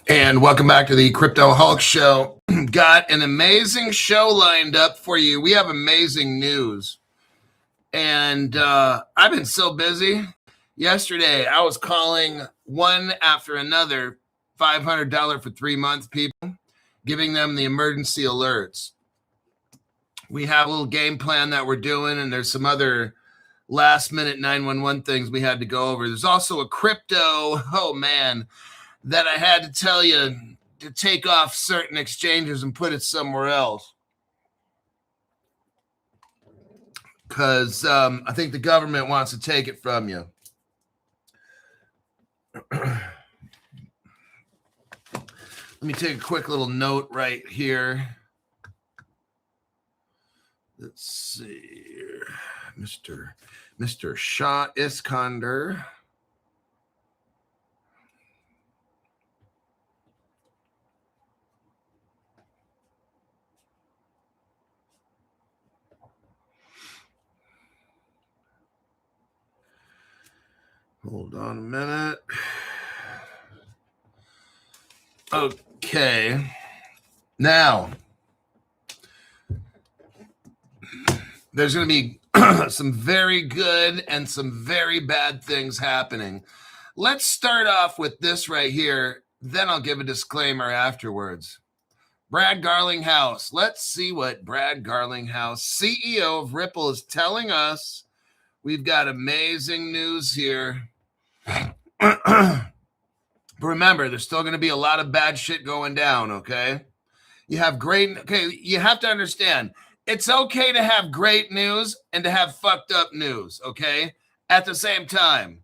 And welcome back to the Crypto Hulk Show. Got an amazing show lined up for you. We have amazing news. And I've been so busy. Yesterday, I was calling one after another $500 for 3-month people, giving them the emergency alerts. We have a little game plan that we're doing, and there's some other last-minute 911 things we had to go over. There's also a crypto, oh man, that I had to tell you to take off certain exchanges and put it somewhere else. Because I think the government wants to take it from you. Let me take a quick little note right here. Let's see here. Mr. Shah Iskander. Hold on a minute. Okay. Now, there's going to be some very good and some very bad things happening. Let's start off with this right here. Then I'll give a disclaimer afterwards. Brad Garlinghouse. Let's see what Brad Garlinghouse, CEO of Ripple, is telling us. We've got amazing news here. But remember, there's still going to be a lot of bad shit going down, okay? You have to understand, it's okay to have great news and to have fucked up news, okay? At the same time.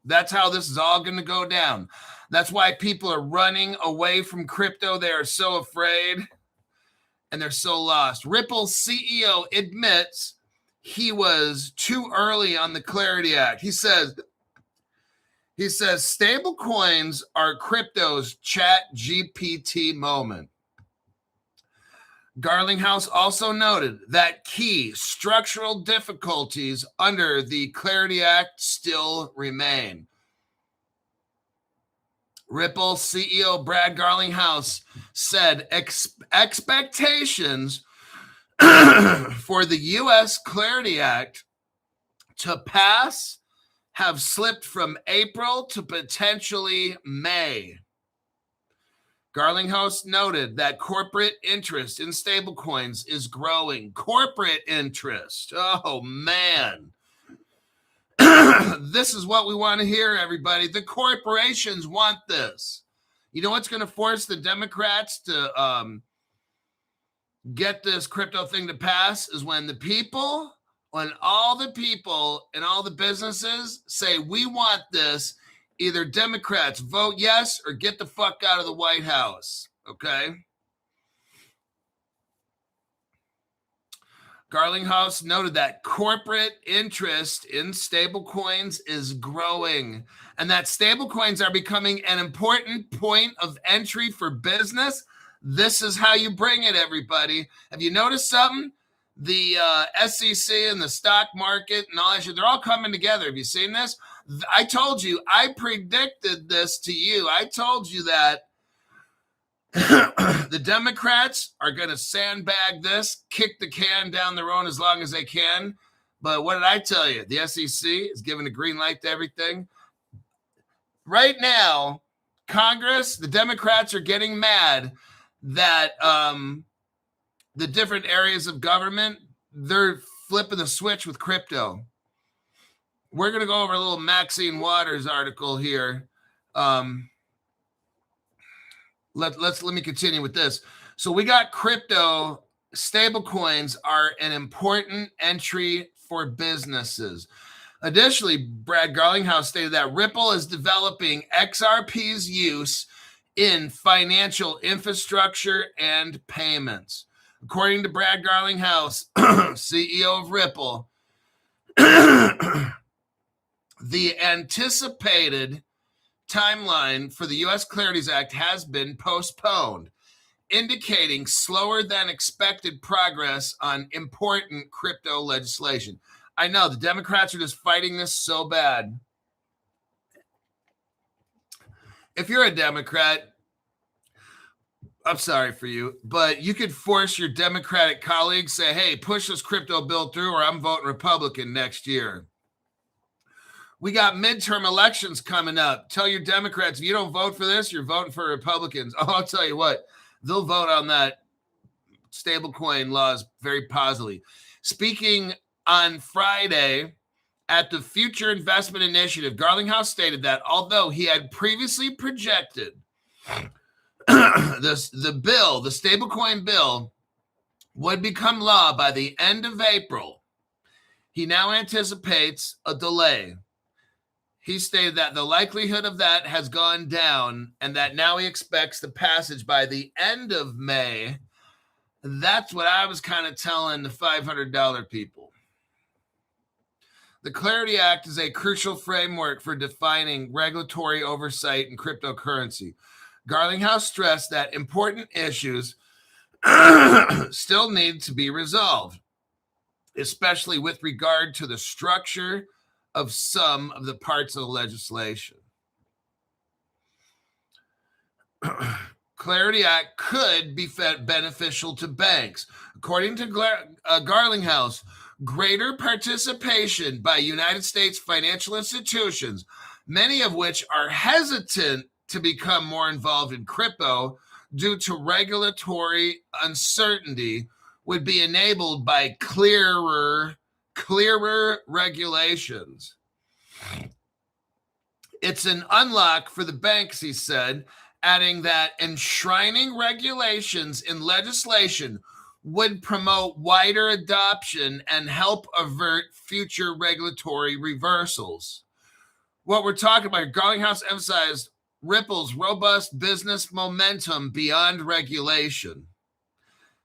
That's how this is all going to go down. That's why people are running away from crypto. They are so afraid and they're so lost. Ripple's CEO admits he was too early on the Clarity Act. He says stable coins are crypto's chat GPT moment. Garlinghouse also noted that key structural difficulties under the Clarity Act still remain. Ripple CEO Brad Garlinghouse said expectations for the U.S. Clarity Act to pass have slipped from April to potentially May. Garlinghouse noted that corporate interest in stablecoins is growing. Corporate interest. Oh, man. This is what we want to hear, everybody. The corporations want this. You know what's going to force the Democrats to get this crypto thing to pass is when all the people and all the businesses say, we want this. Either Democrats vote yes or get the fuck out of the White House, okay? Garlinghouse noted that corporate interest in stablecoins is growing and that stablecoins are becoming an important point of entry for business. This is how you bring it, everybody. Have you noticed something? The SEC and the stock market and all that shit, they're all coming together. Have you seen this? I told you, I predicted this to you. I told you that the Democrats are going to sandbag this, kick the can down the road as long as they can. But what did I tell you? The SEC is giving a green light to everything. Right now, Congress, the Democrats are getting mad that the different areas of government, they're flipping the switch with crypto. We're going to go over a little Maxine Waters article here. Let me continue with this. So we got crypto. Stablecoins are an important entry for businesses. Additionally, Brad Garlinghouse stated that Ripple is developing XRP's use in financial infrastructure and payments. According to Brad Garlinghouse, CEO of Ripple, the anticipated timeline for the U.S. Clarities Act has been postponed, indicating slower than expected progress on important crypto legislation. I know the Democrats are just fighting this so bad. If you're a Democrat, I'm sorry for you, but you could force your Democratic colleagues, say, hey, push this crypto bill through or I'm voting Republican next year. We got midterm elections coming up. Tell your Democrats, if you don't vote for this, you're voting for Republicans. Oh, I'll tell you what, they'll vote on that stablecoin laws very positively. Speaking on Friday at the Future Investment Initiative, Garlinghouse stated that although he had previously projected the stablecoin bill would become law by the end of April, he now anticipates a delay. He stated that the likelihood of that has gone down and that now he expects the passage by the end of May. That's what I was kind of telling the $500 people. The Clarity Act is a crucial framework for defining regulatory oversight in cryptocurrency. Garlinghouse stressed that important issues still need to be resolved, especially with regard to the structure of some of the parts of the legislation. Clarity Act could be beneficial to banks. According to Garlinghouse, greater participation by United States financial institutions, many of which are hesitant to become more involved in crypto due to regulatory uncertainty, would be enabled by clearer regulations. It's an unlock for the banks, he said, adding that enshrining regulations in legislation would promote wider adoption and help avert future regulatory reversals. What we're talking about, Garlinghouse emphasized Ripple's robust business momentum beyond regulation,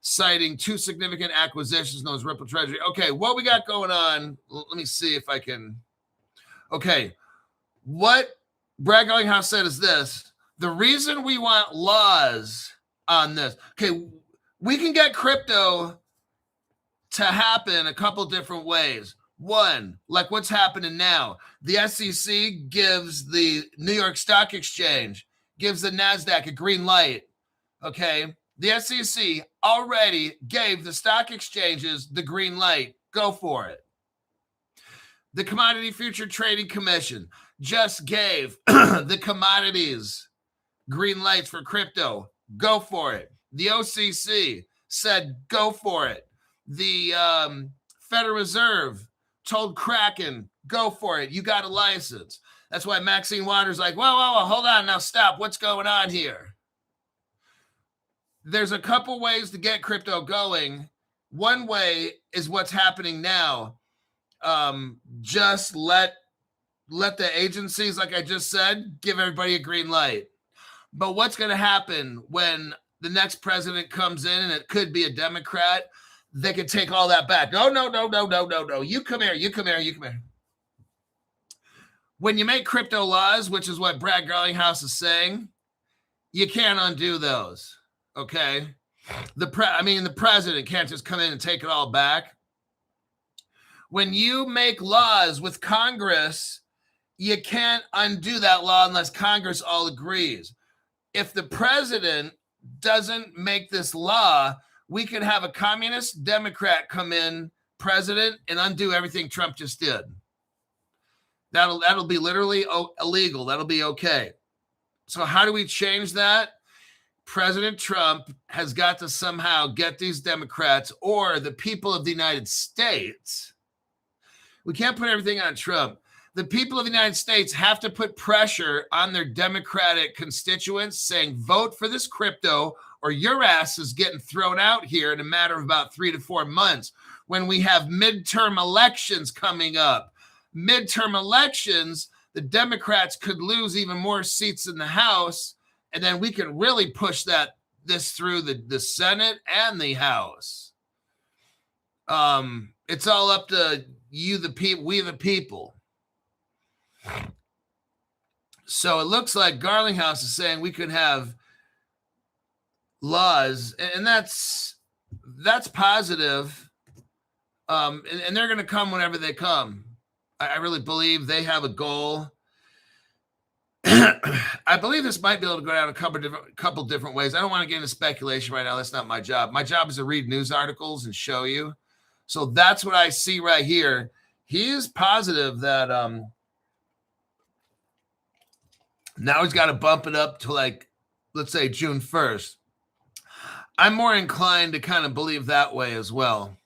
citing two significant acquisitions known as Ripple Treasury. Okay, what we got going on, let me see if I can. Okay, what Brad Garlinghouse said is this: the reason we want laws on this, okay, we can get crypto to happen a couple different ways. One, like what's happening now, the SEC gives the New York Stock Exchange, gives the NASDAQ a green light, okay? The SEC already gave the stock exchanges the green light. Go for it. The Commodity Future Trading Commission just gave the commodities green lights for crypto. Go for it. The OCC said go for it. The Federal Reserve told Kraken, go for it. You got a license. That's why Maxine Waters like, whoa, hold on. Now stop. What's going on here? There's a couple ways to get crypto going. One way is what's happening now. Just let the agencies, like I just said, give everybody a green light. But what's going to happen when the next president comes in, and it could be a Democrat? They could take all that back. No. You come here. When you make crypto laws, which is what Brad Garlinghouse is saying, you can't undo those. Okay, the president can't just come in and take it all back. When you make laws with Congress, you can't undo that law unless Congress all agrees. If the president doesn't make this law, we could have a communist Democrat come in president and undo everything Trump just did. That'll be literally illegal. That'll be okay. So how do we change that? President Trump has got to somehow get these Democrats or the people of the United States. We can't put everything on Trump. The people of the United States have to put pressure on their Democratic constituents saying, vote for this crypto or your ass is getting thrown out here in a matter of about 3 to 4 months when we have midterm elections coming up. Midterm elections, the Democrats could lose even more seats in the House, and then we can really push this through the Senate and the House. It's all up to you, the people, we the people. So it looks like Garlinghouse is saying we could have laws, and that's positive. And they're going to come whenever they come. I really believe they have a goal. I believe this might be able to go down a couple different ways. I don't want to get into speculation right now. That's not my job. My job is to read news articles and show you. So that's what I see right here. He is positive that now he's got to bump it up to, like, let's say June 1st. I'm more inclined to kind of believe that way as well.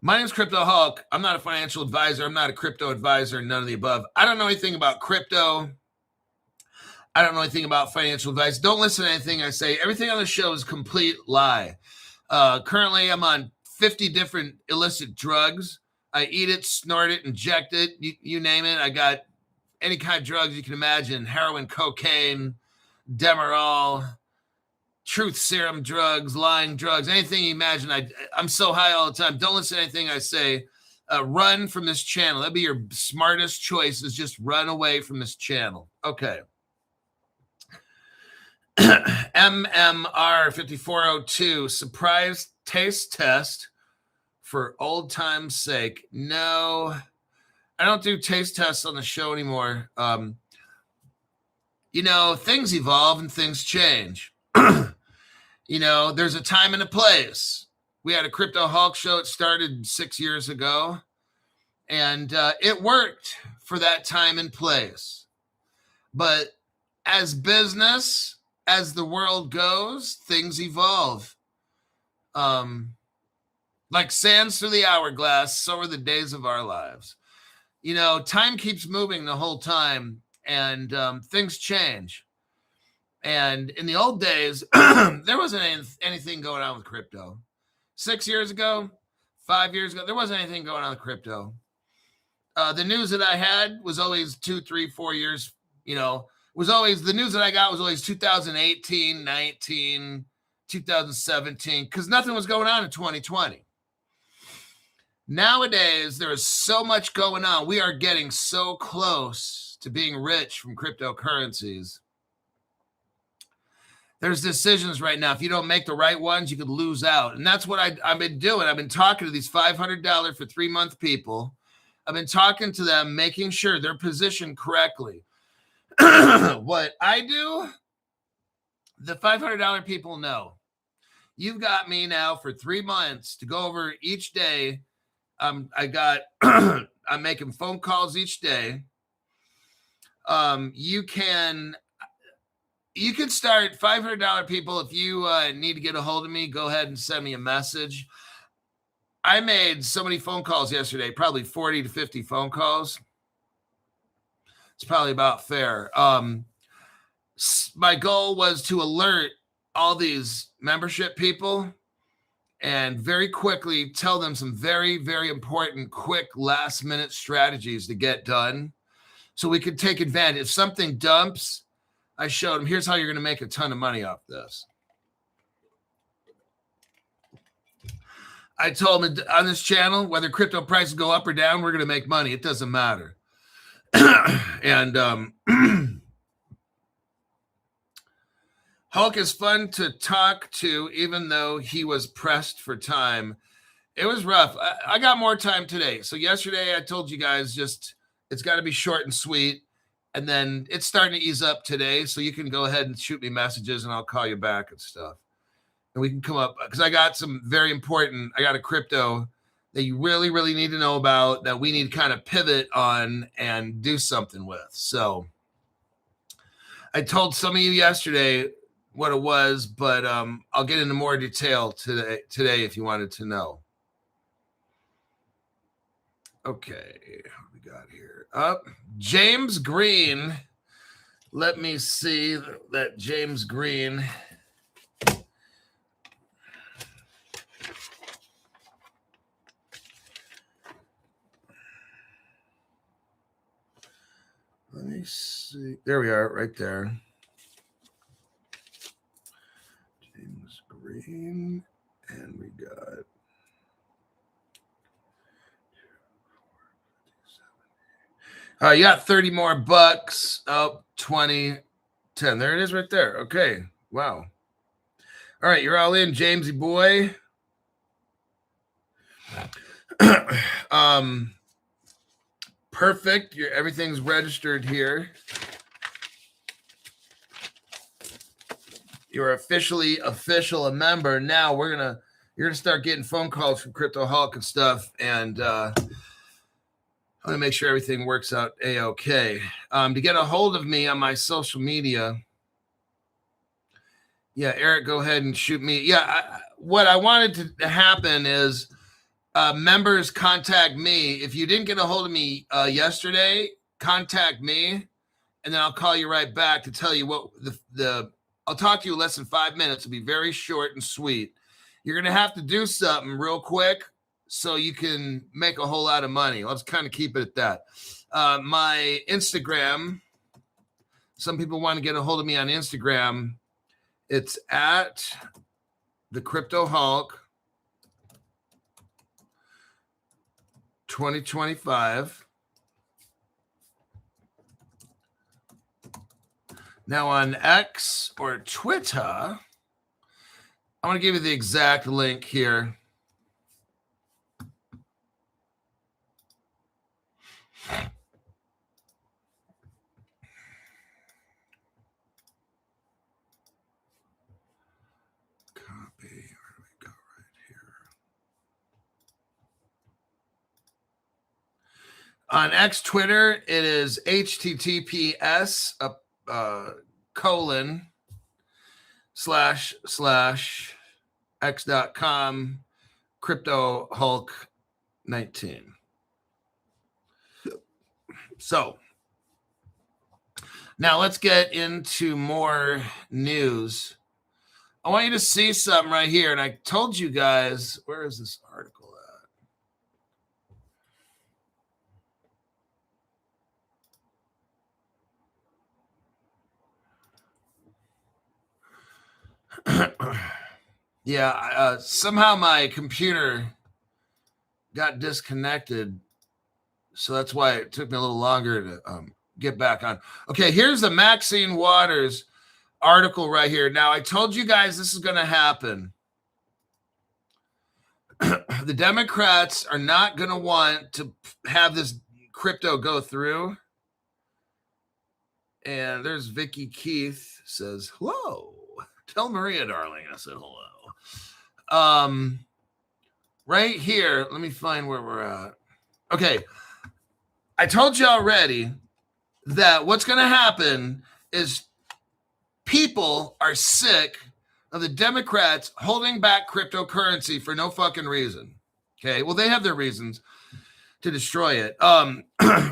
My name is Crypto Hulk. I'm not a financial advisor. I'm not a crypto advisor, none of the above. I don't know anything about crypto. I don't know anything about financial advice. Don't listen to anything I say. Everything on the show is a complete lie. Currently, I'm on 50 different illicit drugs. I eat it, snort it, inject it, you name it. I got any kind of drugs you can imagine: heroin, cocaine, Demerol, truth serum drugs, lying drugs, anything you imagine. I'm so high all the time. Don't listen to anything I say. Run from this channel. That'd be your smartest choice, is just run away from this channel. Okay. MMR 5402, surprise taste test for old time's sake. No, I don't do taste tests on the show anymore. You know, things evolve and things change. You know, there's a time and a place. We had a Crypto Hulk show. It started 6 years ago, and it worked for that time and place. But as business, as the world goes, things evolve. Like sands through the hourglass, so are the days of our lives. You know, time keeps moving the whole time, and things change. And in the old days, there wasn't anything going on with crypto. 6 years ago, 5 years ago, there wasn't anything going on with crypto. The news that I had was always 2, 3, 4 years, you know, was always, the news that I got was always 2018, 19, 2017, because nothing was going on in 2020. Nowadays, there is so much going on. We are getting so close to being rich from cryptocurrencies. There's decisions right now. If you don't make the right ones, you could lose out. And that's what I've been doing. I've been talking to these $500 for 3-month people. I've been talking to them, making sure they're positioned correctly. What I do, the $500 people know. You've got me now for 3 months to go over each day. I'm making phone calls each day. You can start $500 people. If you need to get a hold of me, go ahead and send me a message. I made so many phone calls yesterday, probably 40 to 50 phone calls. It's probably about fair. My goal was to alert all these membership people and very quickly tell them some very, very important, quick, last-minute strategies to get done so we could take advantage. If something dumps, I showed them, here's how you're going to make a ton of money off this. I told them on this channel, whether crypto prices go up or down, we're going to make money. It doesn't matter. And Hulk is fun to talk to, even though he was pressed for time. It was rough. I got more time today. So yesterday I told you guys just it's got to be short and sweet. And then it's starting to ease up today. So you can go ahead and shoot me messages and I'll call you back and stuff. And we can come up because I got some very important. I got a crypto that you really, really need to know about that we need to kind of pivot on and do something with. So I told some of you yesterday what it was, but I'll get into more detail today if you wanted to know. Okay, what we got here? James Green. Let me see that James Green. Let me see. There we are, right there. James Green, and we got you got 30 more bucks. Oh, 20, 10. There it is right there. Okay. Wow. All right, you're all in, Jamesy boy. Perfect. Everything's registered here. You're officially a member. Now you're gonna start getting phone calls from Crypto Hulk and stuff, and I'm gonna make sure everything works out a-okay. To get a hold of me on my social media, yeah, Eric, go ahead and shoot me. Yeah, what I wanted to happen is members contact me. If you didn't get a hold of me yesterday, contact me, and then I'll call you right back to tell you what I'll talk to you in less than 5 minutes. It'll be very short and sweet. You're going to have to do something real quick so you can make a whole lot of money. Let's kind of keep it at that. My Instagram, some people want to get a hold of me on Instagram. It's at the Crypto Hulk 2025. Now on X or Twitter, I want to give you the exact link here. Copy. Where do we go right here? On X Twitter, it is https://x.com Crypto Hulk 19. So now let's get into more news. I want you to see something right here. And I told you guys, where is this article at? Yeah, somehow my computer got disconnected. So that's why it took me a little longer to get back on. Okay, here's the Maxine Waters article right here. Now, I told you guys this is going to happen. The Democrats are not going to want to have this crypto go through. And there's Vicky Keith says, hello. Tell Maria, darling, I said hello. Right here, let me find where we're at. Okay, I told you already that what's going to happen is people are sick of the Democrats holding back cryptocurrency for no fucking reason. Okay, well, they have their reasons to destroy it.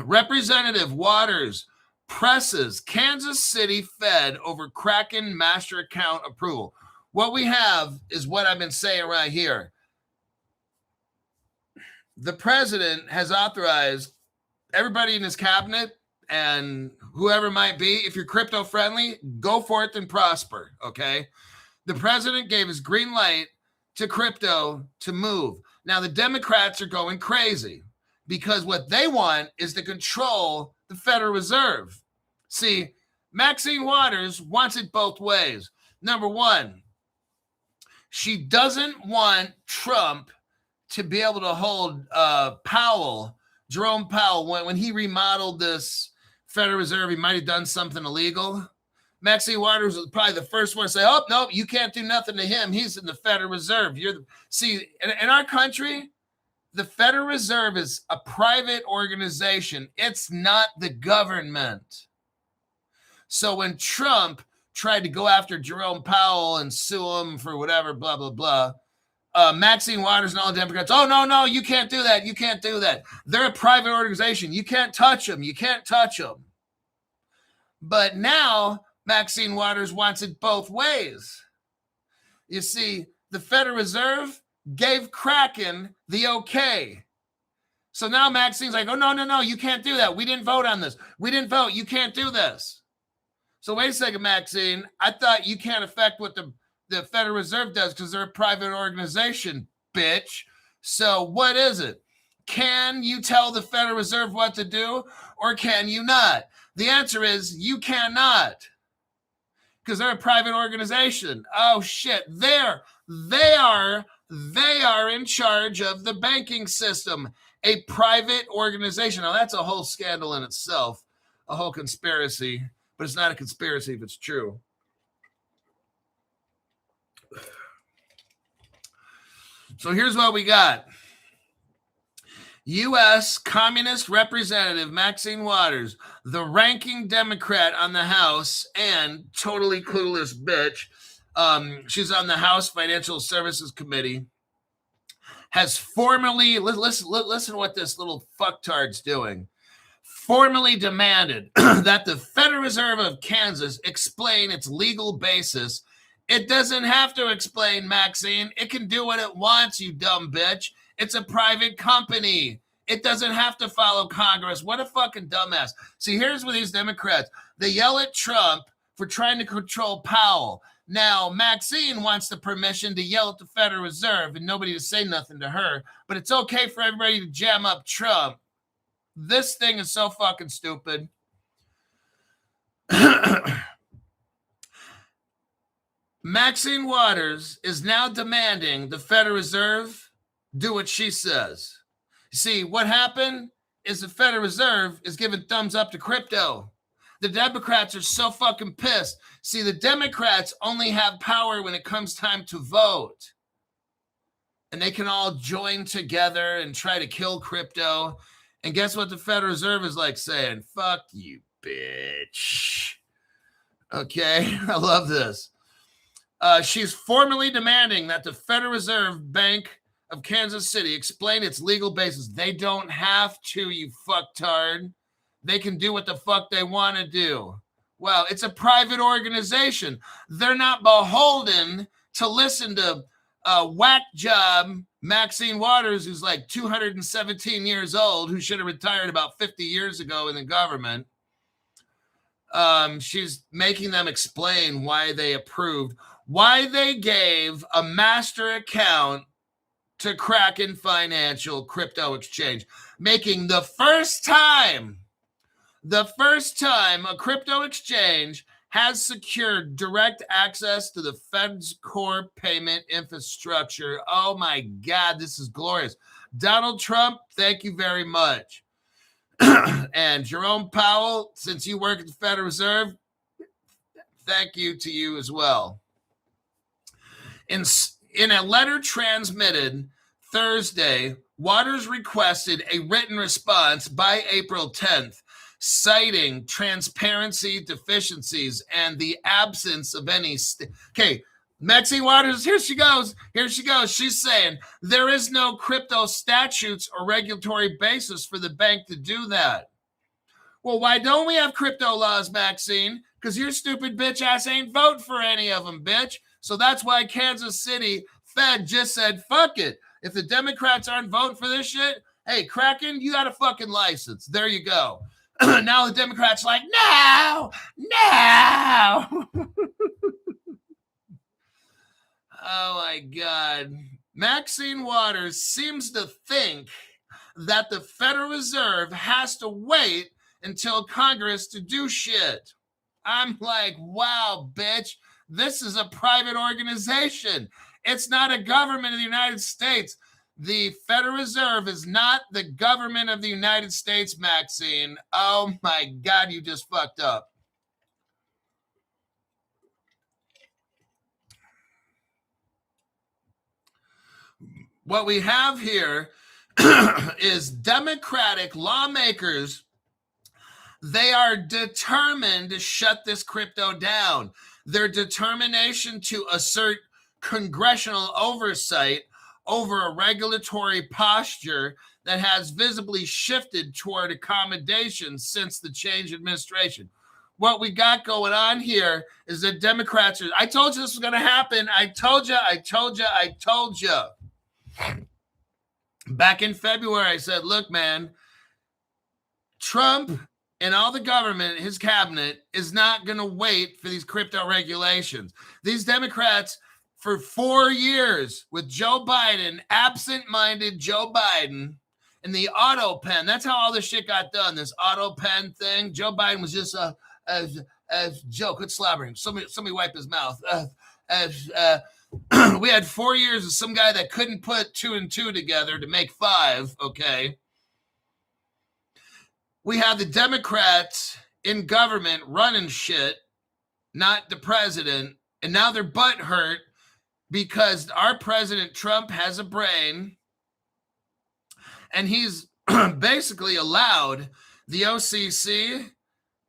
Representative Waters presses Kansas City Fed over Kraken master account approval. What we have is what I've been saying right here. The president has authorized everybody in his cabinet and whoever might be, if you're crypto friendly, go forth and prosper, okay? The president gave his green light to crypto to move. Now, the Democrats are going crazy because what they want is to control the Federal Reserve. See, Maxine Waters wants it both ways. Number one, she doesn't want Trump to be able to hold Jerome Powell, when he remodeled this Federal Reserve, he might have done something illegal. Maxine Waters was probably the first one to say, oh, no, you can't do nothing to him. He's in the Federal Reserve. See, in our country, the Federal Reserve is a private organization. It's not the government. So when Trump tried to go after Jerome Powell and sue him for whatever, blah, blah, blah, Maxine Waters and all the Democrats, oh, no, you can't do that. You can't do that. They're a private organization. You can't touch them. You can't touch them. But now Maxine Waters wants it both ways. You see, the Federal Reserve gave Kraken the okay. So now Maxine's like, oh, no, you can't do that. We didn't vote on this. We didn't vote. You can't do this. So wait a second, Maxine. I thought you can't affect what the Federal Reserve does because they're a private organization, bitch. So what is it? Can you tell the Federal Reserve what to do or can you not? The answer is you cannot because they're a private organization. Oh, shit. They are in charge of the banking system, a private organization. Now, that's a whole scandal in itself, a whole conspiracy, but it's not a conspiracy if it's true. So here's what we got. U.S. Communist Representative Maxine Waters, the ranking Democrat on the House and totally clueless bitch. She's on the House Financial Services Committee, has formally, listen to what this little fucktard's doing, formally demanded that the Federal Reserve of Kansas explain its legal basis. It doesn't have to explain, Maxine. It can do what it wants, you dumb bitch. It's a private company. It doesn't have to follow Congress. What a fucking dumbass. See, here's what these Democrats, they yell at Trump for trying to control Powell. Now, Maxine wants the permission to yell at the Federal Reserve and nobody to say nothing to her, but it's okay for everybody to jam up Trump. This thing is so fucking stupid. Maxine Waters is now demanding the Federal Reserve do what she says. See, what happened is the Federal Reserve is giving thumbs up to crypto. The Democrats are so fucking pissed. See, the Democrats only have power when it comes time to vote. And they can all join together and try to kill crypto. And guess what the Federal Reserve is like saying? Fuck you, bitch. Okay, I love this. She's formally demanding that the Federal Reserve Bank of Kansas City explain its legal basis. They don't have to, you fucktard. They can do what the fuck they want to do. Well, it's a private organization. They're not beholden to listen to whack job Maxine Waters, who's like 217 years old, who should have retired about 50 years ago in the government. She's making them explain why they approved, why they gave a master account to Kraken Financial Crypto Exchange, making the first time a crypto exchange has secured direct access to the Fed's core payment infrastructure. Oh my God, this is glorious. Donald Trump, thank you very much. And Jerome Powell, since you work at the Federal Reserve, thank you to you as well. In a letter transmitted Thursday, Waters requested a written response by April 10th, citing transparency deficiencies and the absence of any. Okay, Maxine Waters, here she goes. She's saying there is no crypto statutes or regulatory basis for the bank to do that. Well, why don't we have crypto laws, Maxine? Because your stupid bitch ass ain't vote for any of them, bitch. So that's why Kansas City Fed just said, fuck it. If the Democrats aren't voting for this shit, hey, Kraken, you got a fucking license. There you go. Now the Democrats like, no. Oh, my God. Maxine Waters seems to think that the Federal Reserve has to wait until Congress to do shit. I'm like, wow, bitch. This is a private organization. It's not a government of the United States. The Federal Reserve is not the government of the United States, Maxine. Oh, my God, you just fucked up. What we have here is Democratic lawmakers. They are determined to shut this crypto down. Their determination to assert congressional oversight over a regulatory posture that has visibly shifted toward accommodation since the change administration. What we got going on here is that Democrats are, I told you this was going to happen. I told you. Back in February, I said, look, man, Trump and all the government, his cabinet, is not going to wait for these crypto regulations. These Democrats, for 4 years with Joe Biden, absent-minded Joe Biden, and the auto pen, that's how all this shit got done, this auto pen thing. Joe Biden was just Joe, quit slobbering. Somebody wipe his mouth. We had 4 years of some guy that couldn't put 2 and 2 together to make 5, okay? We have the Democrats in government running shit, not the president, and now they're butthurt because our President Trump has a brain, and he's basically allowed the OCC,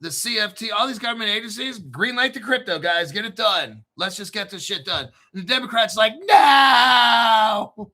the CFT, all these government agencies, green light the crypto, guys, get it done. Let's just get this shit done. And the Democrats like, no!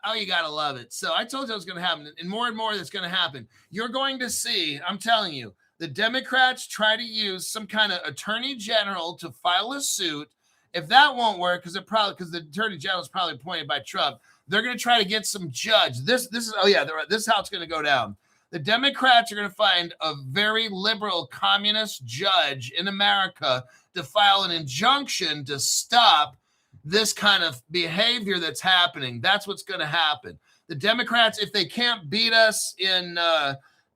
Oh, you got to love it. So I told you it was going to happen, and more that's going to happen. You're going to see, I'm telling you, the Democrats try to use some kind of attorney general to file a suit. If that won't work, because the attorney general is probably appointed by Trump, they're going to try to get some judge. This is how it's going to go down. The Democrats are going to find a very liberal communist judge in America to file an injunction to stop this kind of behavior that's happening. That's what's going to happen. The Democrats, if they can't beat us in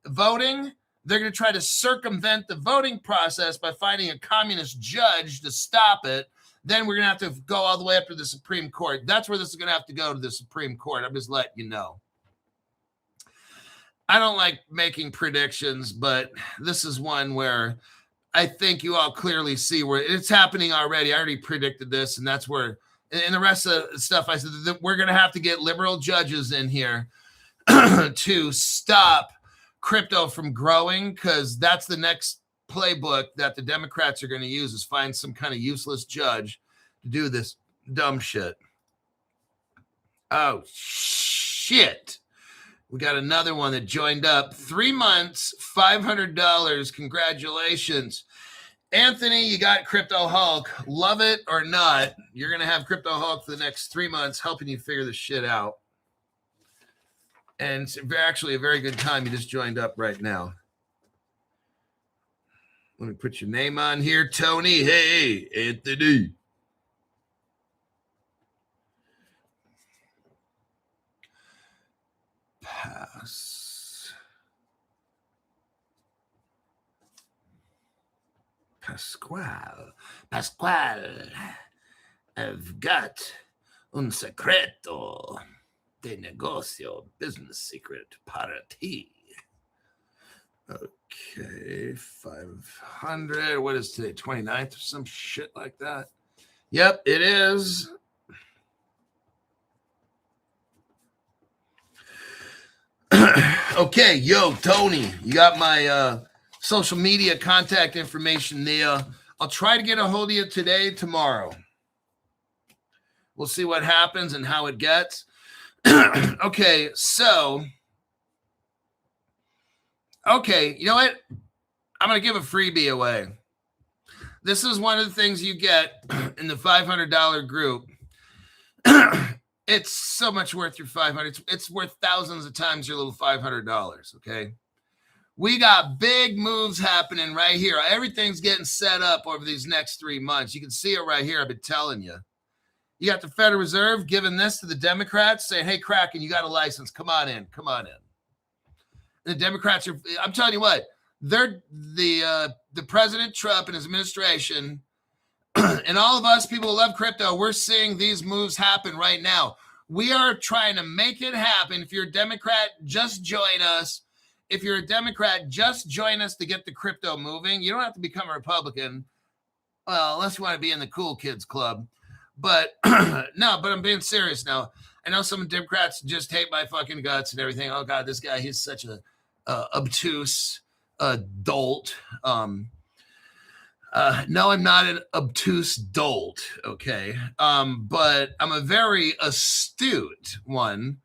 voting, they're going to try to circumvent the voting process by finding a communist judge to stop it. Then we're going to have to go all the way up to the Supreme Court. That's where this is going to have to go, to the Supreme Court. I'm just letting you know. I don't like making predictions, but this is one where I think you all clearly see where it's happening already. I already predicted this, and that's where, and the rest of the stuff, I said that we're going to have to get liberal judges in here to stop crypto from growing, because that's the next playbook that the Democrats are going to use, is find some kind of useless judge to do this dumb shit. Oh, shit. We got another one that joined up. 3 months, $500. Congratulations. Anthony, you got Crypto Hulk. Love it or not, you're going to have Crypto Hulk for the next 3 months helping you figure this shit out. And it's actually a very good time. You just joined up right now. Let me put your name on here. Tony. Hey, Anthony. Pascual, I've got un secreto de negocio, business secret para ti. Okay, 500. What is today? 29th or some shit like that? Yep, it is. Okay, yo, Tony, you got my social media contact information there. I'll try to get a hold of you today, tomorrow. We'll see what happens and how it gets. Okay, so, you know what? I'm going to give a freebie away. This is one of the things you get in the $500 group. It's so much worth your $500. It's worth thousands of times your little $500, okay? We got big moves happening right here. Everything's getting set up over these next 3 months. You can see it right here. I've been telling you. You got the Federal Reserve giving this to the Democrats, saying, hey, Kraken, you got a license. Come on in. Come on in. And the Democrats are, I'm telling you what, they're the President Trump and his administration and all of us people who love crypto, we're seeing these moves happen right now. We are trying to make it happen. If you're a Democrat, just join us. If you're a Democrat, just join us to get the crypto moving. You don't have to become a Republican. Well, unless you want to be in the cool kids club. But no, but I'm being serious now. I know some Democrats just hate my fucking guts and everything. Oh, God, this guy, he's such a obtuse dolt. No, I'm not an obtuse dolt, okay? But I'm a very astute one.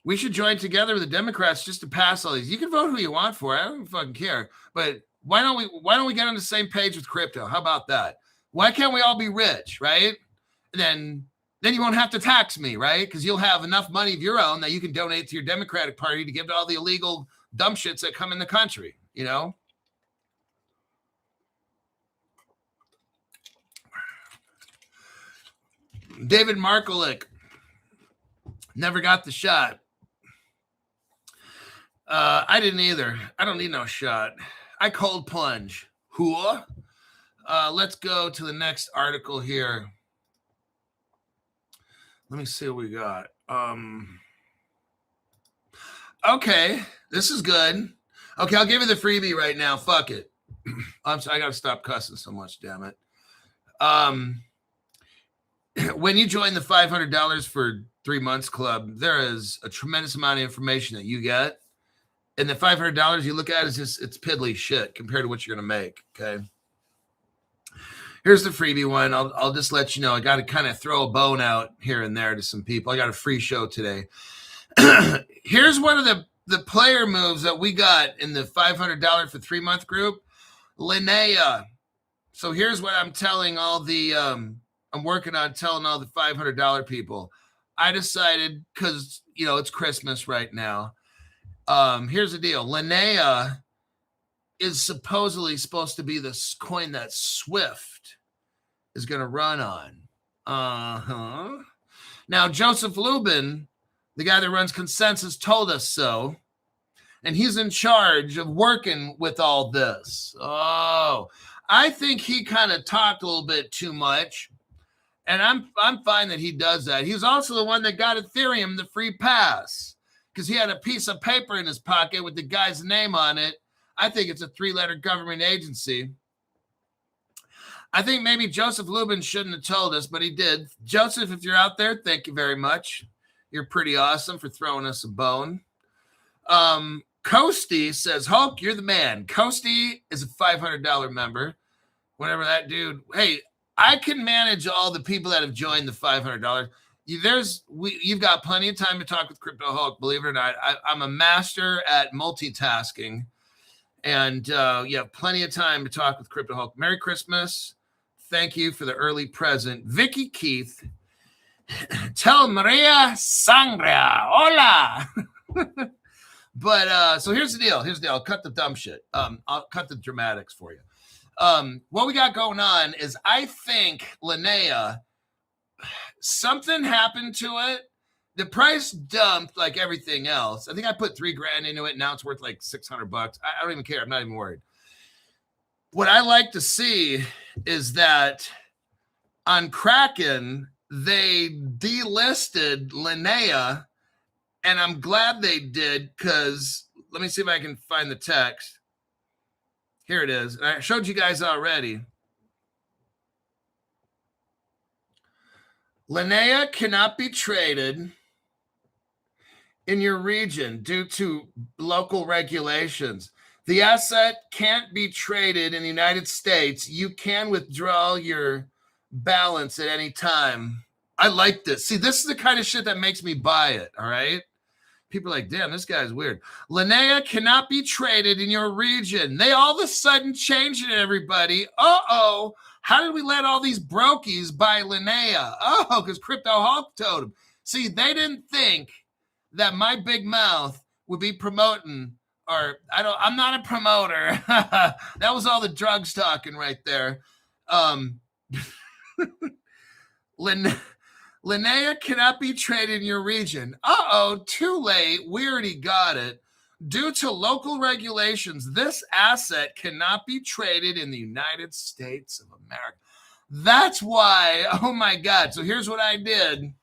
We should join together with the Democrats just to pass all these. You can vote who you want for. I don't fucking care. But why don't we get on the same page with crypto? How about that? Why can't we all be rich, right? And then you won't have to tax me, right? Because you'll have enough money of your own that you can donate to your Democratic Party to give to all the illegal dumb shits that come in the country, you know? David Markolik never got the shot. I didn't either. I don't need no shot. I cold plunge. Hua. Let's go to the next article here. Let me see what we got. Okay, this is good. Okay, I'll give you the freebie right now. Fuck it. I'm sorry, I gotta stop cussing so much, damn it. When you join the $500 for 3 months club, there is a tremendous amount of information that you get. And the $500 you look at is just, it's piddly shit compared to what you're going to make. Okay. Here's the freebie one. I'll just let you know. I got to kind of throw a bone out here and there to some people. I got a free show today. Here's one of the player moves that we got in the $500 for 3 month group. Linnea. So here's what I'm telling all the, I'm working on telling all the $500 people. I decided, because, you know, it's Christmas right now. Here's the deal. Linnea is supposedly supposed to be the coin that Swift is going to run on. Now, Joseph Lubin, the guy that runs Consensus, told us so. And he's in charge of working with all this. Oh, I think he kind of talked a little bit too much. And I'm fine that he does that. He's also the one that got Ethereum the free pass because he had a piece of paper in his pocket with the guy's name on it. I think it's a 3-letter government agency. I think maybe Joseph Lubin shouldn't have told us, but he did. Joseph, if you're out there, thank you very much. You're pretty awesome for throwing us a bone. Coasty says, Hulk, you're the man. Coasty is a $500 member. Whatever that dude. Hey, I can manage all the people that have joined the $500. You've got plenty of time to talk with Crypto Hulk. Believe it or not, I'm a master at multitasking, and you have plenty of time to talk with Crypto Hulk. Merry Christmas! Thank you for the early present, Vicky Keith. Tell Maria Sangria, hola. But so here's the deal. I'll cut the dumb shit. I'll cut the dramatics for you. What we got going on is I think Linnea, something happened to it. The price dumped like everything else. I think I put $3,000 into it. Now it's worth like $600. I don't even care. I'm not even worried. What I like to see is that on Kraken, they delisted Linnea, and I'm glad they did because let me see if I can find the text. Here it is. I showed you guys already. Linnea cannot be traded in your region due to local regulations. The asset can't be traded in the United States. You can withdraw your balance at any time. I like this. See, this is the kind of shit that makes me buy it, all right? People are like, damn, this guy's weird. Linnea cannot be traded in your region. They all of a sudden changed it, everybody. Uh-oh. How did we let all these brokies buy Linnea? Oh, because Crypto Hulk told them. See, they didn't think that my big mouth would be promoting, or I'm not a promoter. That was all the drugs talking right there. Linnea cannot be traded in your region. Uh-oh, too late. We already got it. Due to local regulations, this asset cannot be traded in the United States of America. That's why, oh my God. So here's what I did.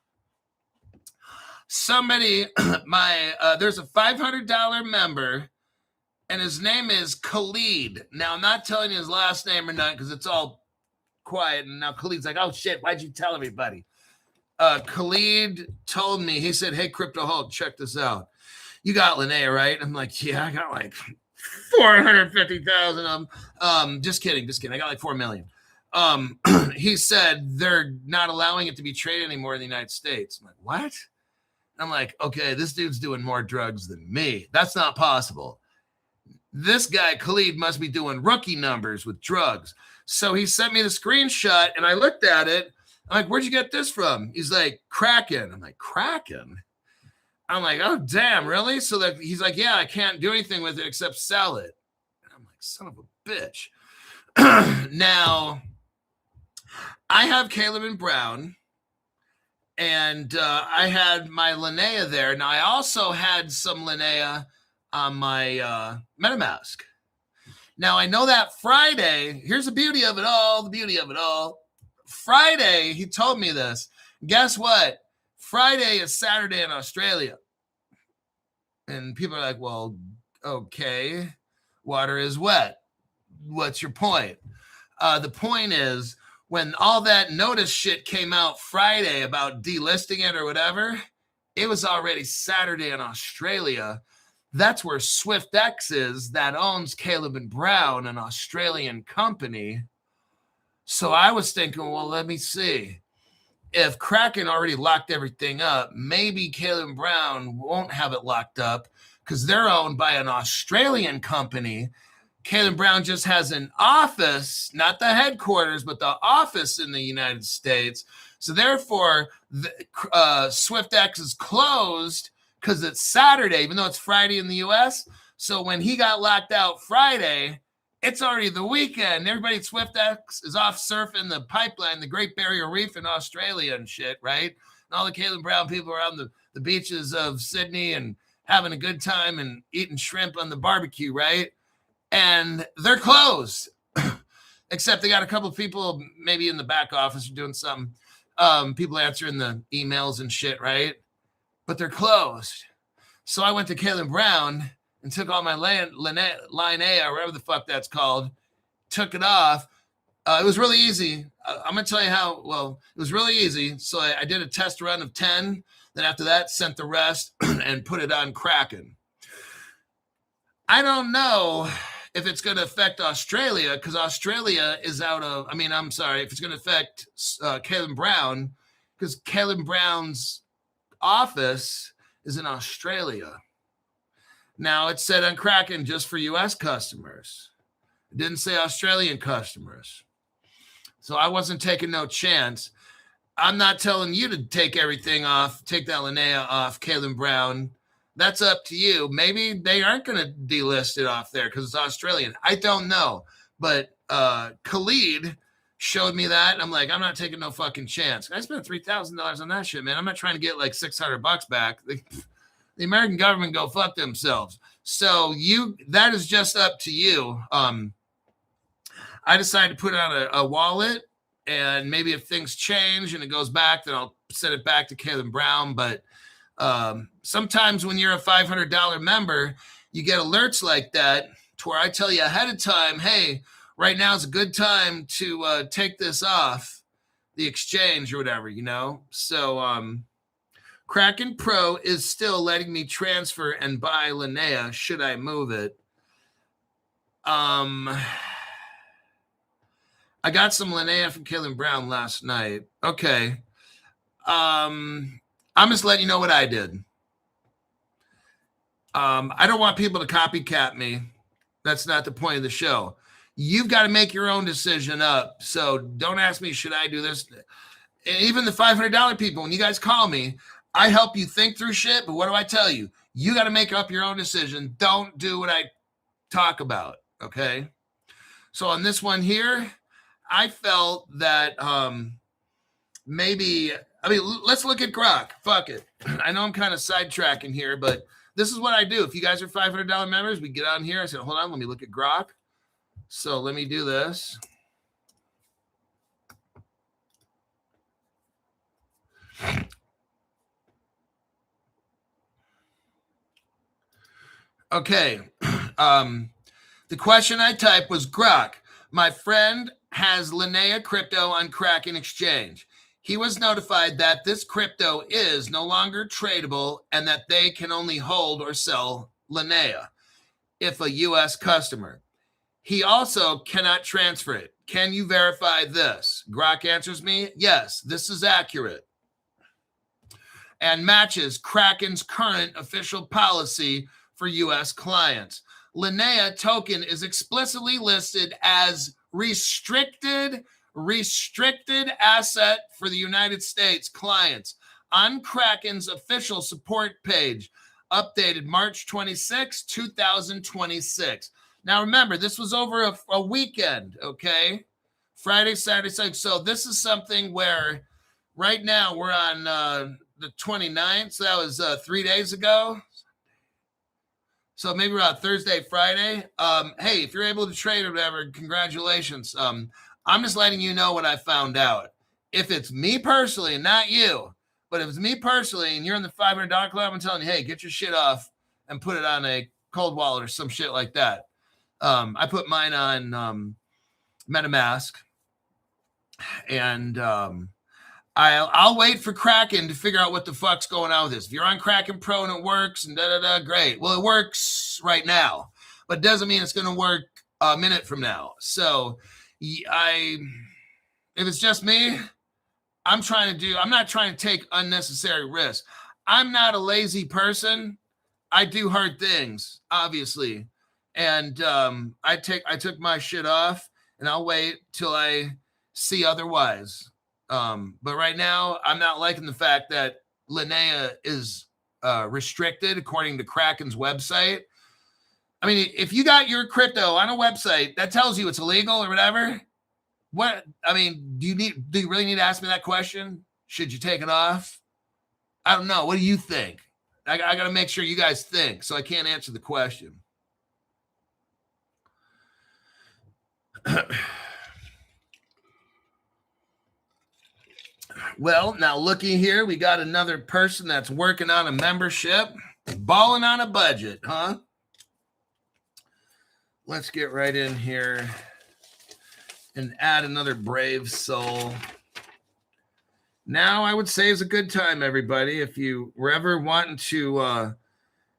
Somebody, there's a $500 member, and his name is Khalid. Now, I'm not telling you his last name or not because it's all quiet. And now Khalid's like, oh shit, why'd you tell everybody? Khalid told me, he said, hey, Crypto Hulk, check this out. You got Linnea, right? I'm like, yeah, I got like 450,000 of them. Just kidding. I got like 4 million. He said they're not allowing it to be traded anymore in the United States. I'm like, what? I'm like, okay, this dude's doing more drugs than me. That's not possible. This guy, Khalid, must be doing rookie numbers with drugs. So he sent me the screenshot, and I looked at it. I'm like, where'd you get this from? He's like, Kraken. I'm like, Kraken? I'm like, oh, damn, really? So that he's like, yeah, I can't do anything with it except sell it. And I'm like, son of a bitch. Now, I have Caleb and Brown, and I had my Linnea there. Now, I also had some Linnea on my MetaMask. Now, I know that Friday, here's the beauty of it all. Friday, he told me this. Guess what? Friday is Saturday in Australia. And people are like, well, okay, water is wet. What's your point? The point is, when all that notice shit came out Friday about delisting it or whatever, it was already Saturday in Australia. That's where SwiftX is, that owns Caleb and Brown, an Australian company. So I was thinking, well, let me see. If Kraken already locked everything up, maybe Caleb and Brown won't have it locked up because they're owned by an Australian company. Caleb Brown just has an office, not the headquarters, but the office in the United States. So therefore, SwiftX is closed because it's Saturday, even though it's Friday in the U.S. So when he got locked out Friday, it's already the weekend. Everybody at SwiftX is off surfing the pipeline, the Great Barrier Reef in Australia and shit, right? And all the Caleb Brown people are on the beaches of Sydney and having a good time and eating shrimp on the barbecue, right? And they're closed, except they got a couple of people maybe in the back office doing something. People answering the emails and shit, right? But they're closed. So I went to Caleb Brown and took all my line A or whatever the fuck that's called, took it off. It was really easy. I'm going to tell you how, well, it was really easy. So I did a test run of 10. Then after that, sent the rest and put it on Kraken. I don't know if it's going to affect Australia because Australia is out of, if it's going to affect Caleb Brown because Caleb Brown's office is in Australia. Now, it said on Kraken just for U.S. customers. It didn't say Australian customers. So I wasn't taking no chance. I'm not telling you to take everything off, take that Linnea off, Caleb Brown. That's up to you. Maybe they aren't going to delist it off there because it's Australian. I don't know. But Khalid showed me that. And I'm like, I'm not taking no fucking chance. I spent $3,000 on that shit, man. I'm not trying to get like $600 back. The American government go fuck themselves. So that is just up to you. I decided to put it on a wallet, and maybe if things change and it goes back, then I'll send it back to Caleb Brown. But sometimes when you're a $500 member, you get alerts like that to where I tell you ahead of time, hey, right now is a good time to take this off the exchange or whatever, you know? So Kraken Pro is still letting me transfer and buy Linnea should I move it. I got some Linnea from Caleb Brown last night. Okay. I'm just letting you know what I did. I don't want people to copycat me. That's not the point of the show. You've got to make your own decision up. So don't ask me, should I do this? And even the $500 people, when you guys call me, I help you think through shit. But what do I tell you? You got to make up your own decision. Don't do what I talk about. Okay. So on this one here, I felt that let's look at Grok. Fuck it. I know I'm kind of sidetracking here, but this is what I do. If you guys are $500 members, we get on here. I said, hold on, let me look at Grok. So let me do this. Okay. The question I typed was, Grok, my friend has Linnea crypto on Kraken exchange. He was notified that this crypto is no longer tradable and that they can only hold or sell Linnea if a U.S. customer. He also cannot transfer it. Can you verify this? Grok answers me, yes, this is accurate and matches Kraken's current official policy for U.S. clients. Linnea token is explicitly listed as restricted asset for the United States clients on Kraken's official support page, updated March 26, 2026. Now, remember, this was over a weekend, okay? Friday, Saturday, Sunday. So this is something where right now we're on the 29th. So that was 3 days ago. So maybe around Thursday, Friday. Hey, if you're able to trade or whatever, congratulations. I'm just letting you know what I found out. If it's me personally, not you, but if it's me personally and you're in the $500 club, I'm telling you, hey, get your shit off and put it on a cold wallet or some shit like that. I put mine on MetaMask. And I'll wait for Kraken to figure out what the fuck's going on with this. If you're on Kraken Pro and it works and great. Well, it works right now, but doesn't mean it's going to work a minute from now. So if it's just me, I'm not trying to take unnecessary risks. I'm not a lazy person. I do hard things, obviously. And I took my shit off, and I'll wait till I see otherwise. But right now, I'm not liking the fact that Linnea is restricted according to Kraken's website. I mean, if you got your crypto on a website that tells you it's illegal or whatever, do you really need to ask me that question? Should you take it off? I don't know. What do you think? I got to make sure you guys think, so I can't answer the question. Well, now looking here, we got another person that's working on a membership, balling on a budget, huh? Let's get right in here and add another brave soul. Now, I would say is a good time, everybody. If you were ever wanting to,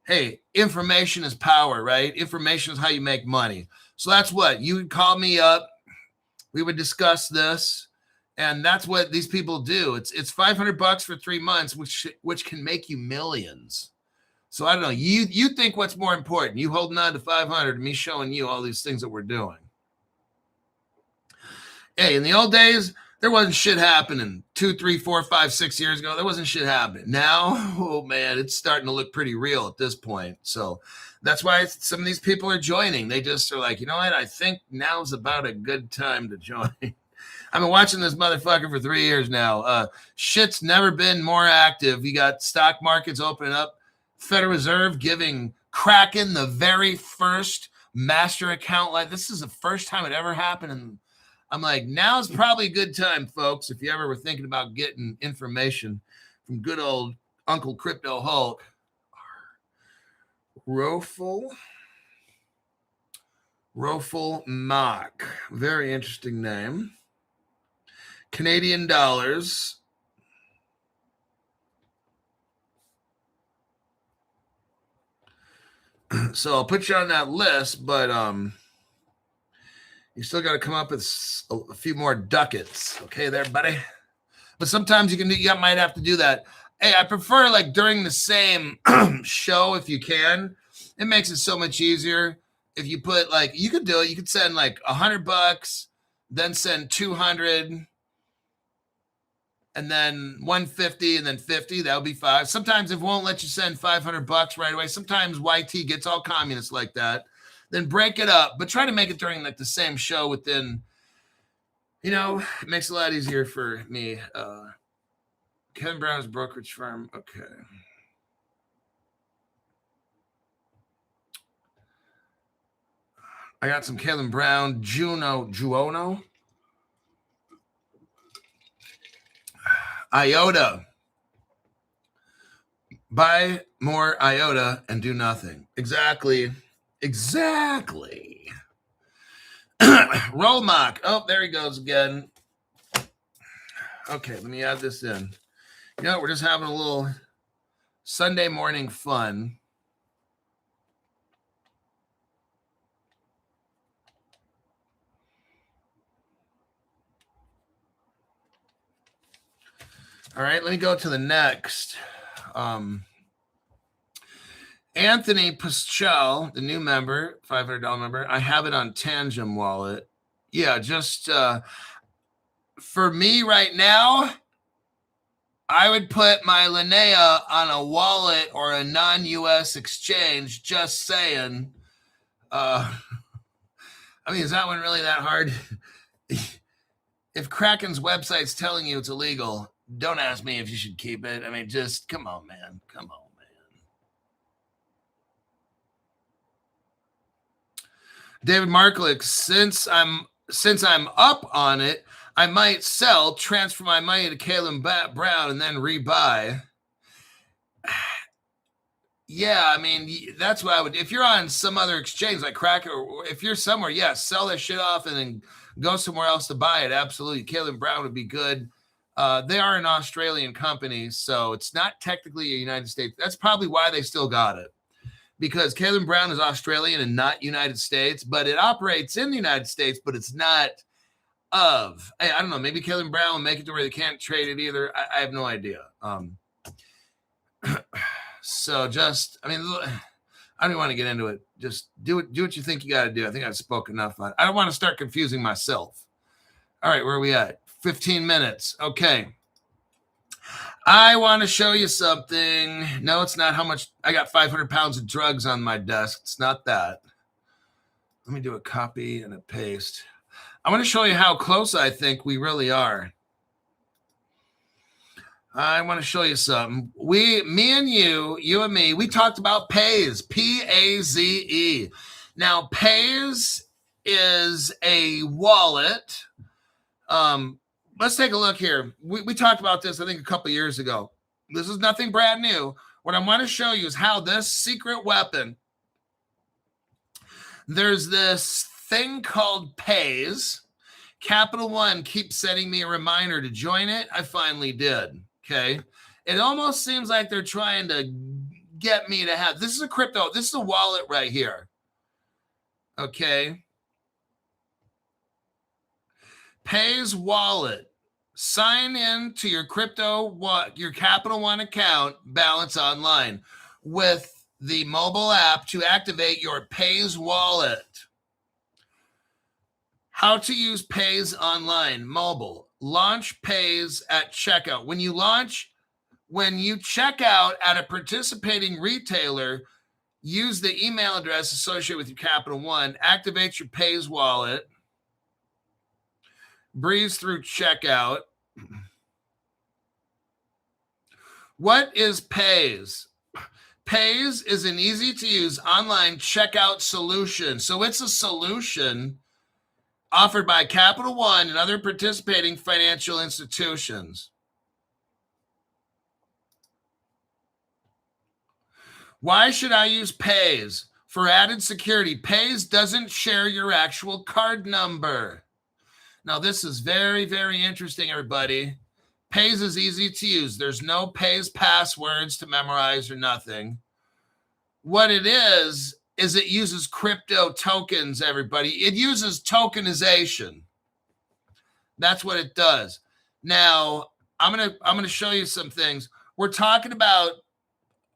hey, information is power, right? Information is how you make money. So that's what you would call me up. We would discuss this, and that's what these people do. It's $500 for 3 months, which can make you millions. So I don't know. You think what's more important? You holding on to 500, me showing you all these things that we're doing. Hey, in the old days, there wasn't shit happening 2, 3, 4, 5, 6 years ago. There wasn't shit happening. Now, oh man, it's starting to look pretty real at this point. So that's why some of these people are joining. They just are like, you know what? I think now's about a good time to join. I've been watching this motherfucker for 3 years now. Shit's never been more active. You got stock markets opening up. Federal Reserve giving Kraken the very first master account. Like, this is the first time it ever happened. And I'm like, now's probably a good time, folks, if you ever were thinking about getting information from good old Uncle Crypto Hulk. Rofel Mock. Very interesting name. Canadian dollars. So I'll put you on that list, but you still got to come up with a few more ducats. Okay there, buddy? But sometimes you might have to do that. Hey, I prefer like during the same show if you can. It makes it so much easier. If you put like, you could do it. You could send like $100, then send 200, and then 150, and then 50. That would be $5. Sometimes it won't let you send $500 right away. Sometimes YT gets all communist like that. Then break it up, but try to make it during like the same show within, it makes it a lot easier for me. Kevin Brown's brokerage firm. Okay. I got some Kevin Brown, Juono. IOTA. Buy more IOTA and do nothing. Exactly. Roll mock. Oh, there he goes again. Okay, let me add this in. We're just having a little Sunday morning fun. All right, let me go to the next. Anthony Paschal, the new member, $500 member. I have it on Tangem wallet. Yeah, just for me right now, I would put my Linnea on a wallet or a non-US exchange, just saying. Is that one really that hard? If Kraken's website's telling you it's illegal, don't ask me if you should keep it. Just come on, man. Come on, man. David Marklick, since I'm up on it, I might sell, transfer my money to Caleb Brown, and then rebuy. Yeah, that's what I would. If you're on some other exchange like Kraken, or if you're somewhere, sell that shit off and then go somewhere else to buy it. Absolutely. Caleb Brown would be good. They are an Australian company, so it's not technically a United States. That's probably why they still got it, because Caleb Brown is Australian and not United States, but it operates in the United States, but it's not of. I don't know. Maybe Caleb Brown will make it to where they can't trade it either. I have no idea. So just, I mean, I don't want to get into it. Just do it. Do what you think you got to do. I think I've spoken enough on it. I don't want to start confusing myself. All right, where are we at? 15 minutes. Okay. I want to show you something. No, it's not how much. I got 500 pounds of drugs on my desk. It's not that. Let me do a copy and a paste. I want to show you how close I think we really are. I want to show you something. Me and you and me, we talked about Paze, P-A-Z-E. Now, Paze is a wallet. Let's take a look here. We talked about this, I think, a couple years ago. This is nothing brand new. What I want to show you is how this secret weapon, there's this thing called Paze. Capital One keeps sending me a reminder to join it. I finally did. Okay. It almost seems like they're trying to get me to have, this is a crypto, this is a wallet right here. Okay. Paze wallet. Sign in to your your Capital One account, balance online with the mobile app to activate your Paze wallet. How to use Paze online, mobile. Launch Paze at checkout. When you check out at a participating retailer, use the email address associated with your Capital One, activate your Paze wallet, breeze through checkout. What is Paze? Paze is an easy-to-use online checkout solution. So it's a solution offered by Capital One and other participating financial institutions. Why should I use Paze? For added security, Paze doesn't share your actual card number. Now, this is very, very interesting, everybody. Paze is easy to use. There's no Paze passwords to memorize or nothing. What it is it uses crypto tokens, everybody. It uses tokenization. That's what it does. Now, I'm gonna show you some things. We're talking about,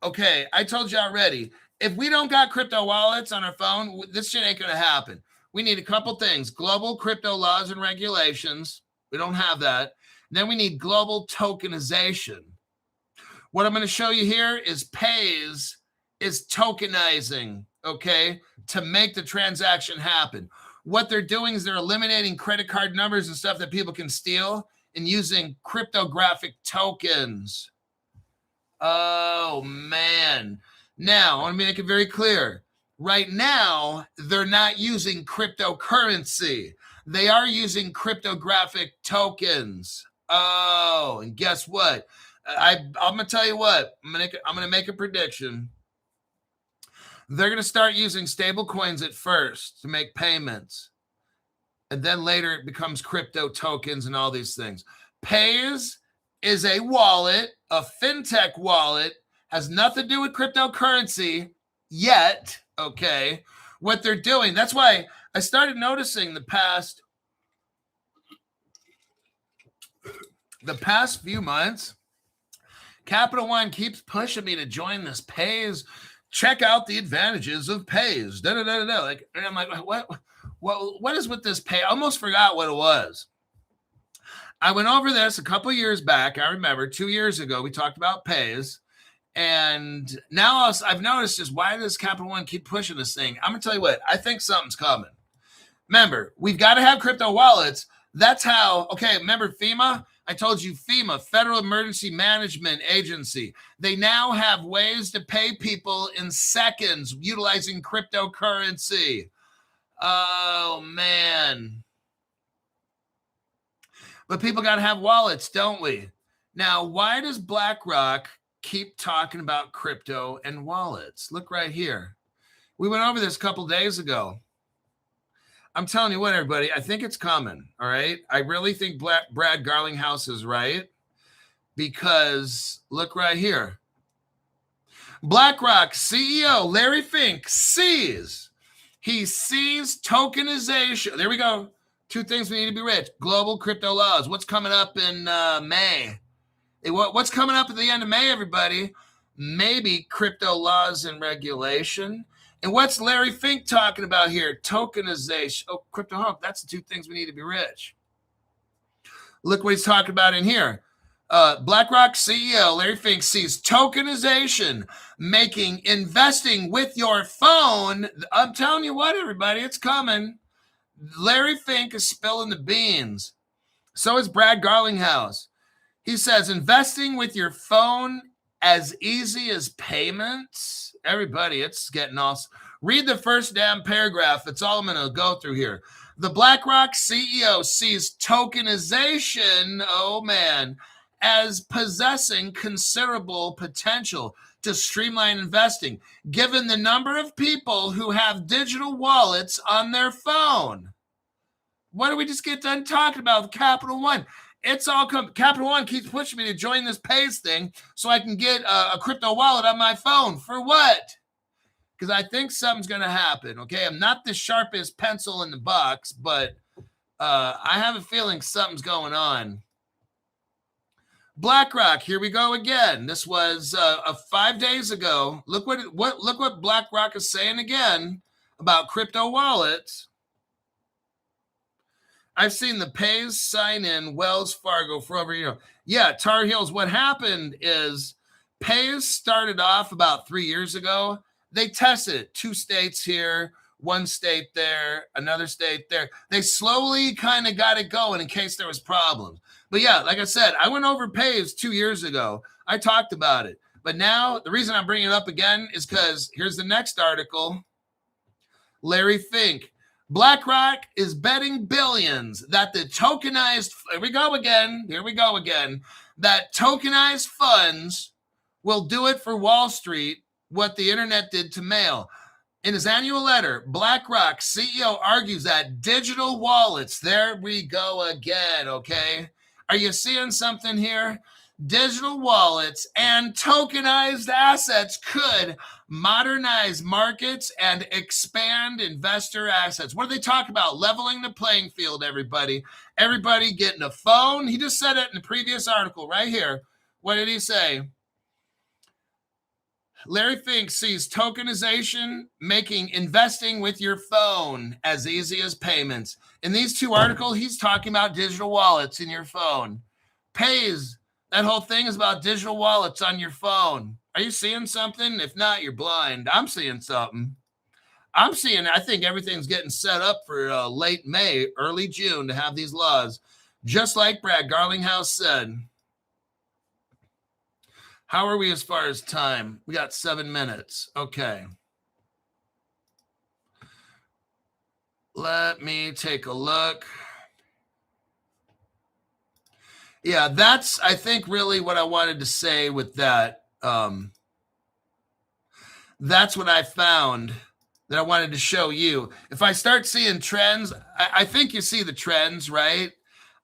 okay, I told you already, if we don't got crypto wallets on our phone, this shit ain't gonna happen. We need a couple things: global crypto laws and regulations. We don't have that. Then we need global tokenization. What I'm going to show you here is Paze is tokenizing, okay, to make the transaction happen. What they're doing is they're eliminating credit card numbers and stuff that people can steal and using cryptographic tokens. Oh, man. Now, I want to make it very clear. Right now, they're not using cryptocurrency. They are using cryptographic tokens. Oh, and guess what? I'm going to tell you what. I'm going to make a prediction. They're going to start using stable coins at first to make payments. And then later it becomes crypto tokens and all these things. Paze is a wallet, a fintech wallet, has nothing to do with cryptocurrency yet, okay? What they're doing, that's why I started noticing the past few months, Capital One keeps pushing me to join this Paze. Check out the advantages of Paze. Like, and I'm like, what is with this Paze? I almost forgot what it was. I went over this a couple years back. I remember 2 years ago, we talked about Paze. And now I've noticed is why does Capital One keep pushing this thing? I'm going to tell you what, I think something's coming. Remember, we've got to have crypto wallets. That's how, okay, remember FEMA? I told you FEMA, Federal Emergency Management Agency. They now have ways to pay people in seconds utilizing cryptocurrency. Oh, man. But people got to have wallets, don't we? Now, why does BlackRock keep talking about crypto and wallets? Look right here. We went over this a couple days ago. I'm telling you what, everybody, I think it's coming. All right. I really think Brad Garlinghouse is right, because look right here. BlackRock CEO Larry Fink sees tokenization. There we go. Two things we need to be rich. Global crypto laws. What's coming up in May? What's coming up at the end of May, everybody? Maybe crypto laws and regulation. And what's Larry Fink talking about here? Tokenization. Oh, crypto hawk. That's the two things we need to be rich. Look what he's talking about in here. BlackRock CEO Larry Fink sees tokenization making investing with your phone. I'm telling you what, everybody, it's coming. Larry Fink is spilling the beans. So is Brad Garlinghouse. He says investing with your phone as easy as payments. Everybody, it's getting awesome. Read the first damn paragraph. That's all I'm going to go through here. The BlackRock CEO sees tokenization, oh man, as possessing considerable potential to streamline investing, given the number of people who have digital wallets on their phone. What did we just get done talking about? Capital One. It's all Capital One keeps pushing me to join this Pays thing so I can get a crypto wallet on my phone. For what? Because I think something's going to happen, okay? I'm not the sharpest pencil in the box, but I have a feeling something's going on. BlackRock, here we go again. This was 5 days ago. Look what BlackRock is saying again about crypto wallets. I've seen the Pays sign in Wells Fargo for over a year. Yeah, Tar Heels. What happened is Pays started off about 3 years ago. They tested it. 2 states here, 1 state there, another state there. They slowly kind of got it going in case there was problems. But yeah, like I said, I went over Pays 2 years ago. I talked about it. But now the reason I'm bringing it up again is because here's the next article. Larry Fink. BlackRock is betting billions that the tokenized, here we go again, that tokenized funds will do it for Wall Street what the internet did to mail. In his annual letter, BlackRock CEO argues that digital wallets, there we go again, okay? Are you seeing something here? Digital wallets and tokenized assets could modernize markets and expand investor assets. What do they talk about? Leveling the playing field, everybody. Everybody getting a phone. He just said it in the previous article right here. What did he say? Larry Fink sees tokenization making investing with your phone as easy as payments. In these 2 articles, he's talking about digital wallets in your phone. Pays. That whole thing is about digital wallets on your phone. Are you seeing something? If not, you're blind. I'm seeing something. I think everything's getting set up for late May, early June to have these laws, just like Brad Garlinghouse said. How are we as far as time? We got 7 minutes. Okay. Let me take a look. Yeah, that's, I think, really what I wanted to say with that. That's what I found that I wanted to show you. If I start seeing trends, I think you see the trends, right?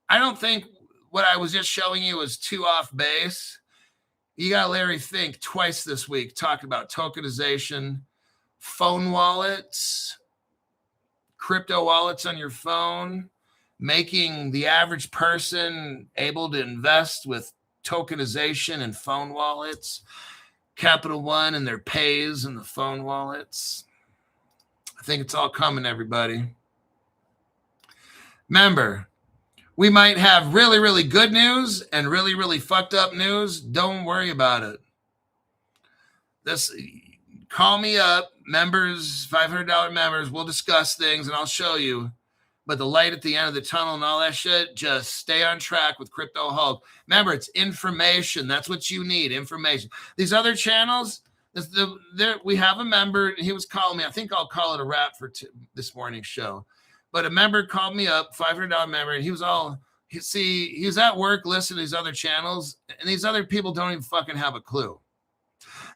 I don't think what I was just showing you was too off base. You got Larry Fink twice this week talking about tokenization, phone wallets, crypto wallets on your phone, making the average person able to invest with tokenization and phone wallets, Capital One and their Pays and the phone wallets. I think it's all coming, everybody. Remember, we might have really, really good news and really, really fucked up news. Don't worry about it. Call me up, members, $500 members. We'll discuss things and I'll show you. But the light at the end of the tunnel and all that shit, just stay on track with Crypto Hulk. Remember, it's information. That's what you need, information. These other channels, we have a member. He was calling me. I think I'll call it a wrap for this morning's show. But a member called me up, $500 member, and he was at work listening to these other channels, and these other people don't even fucking have a clue.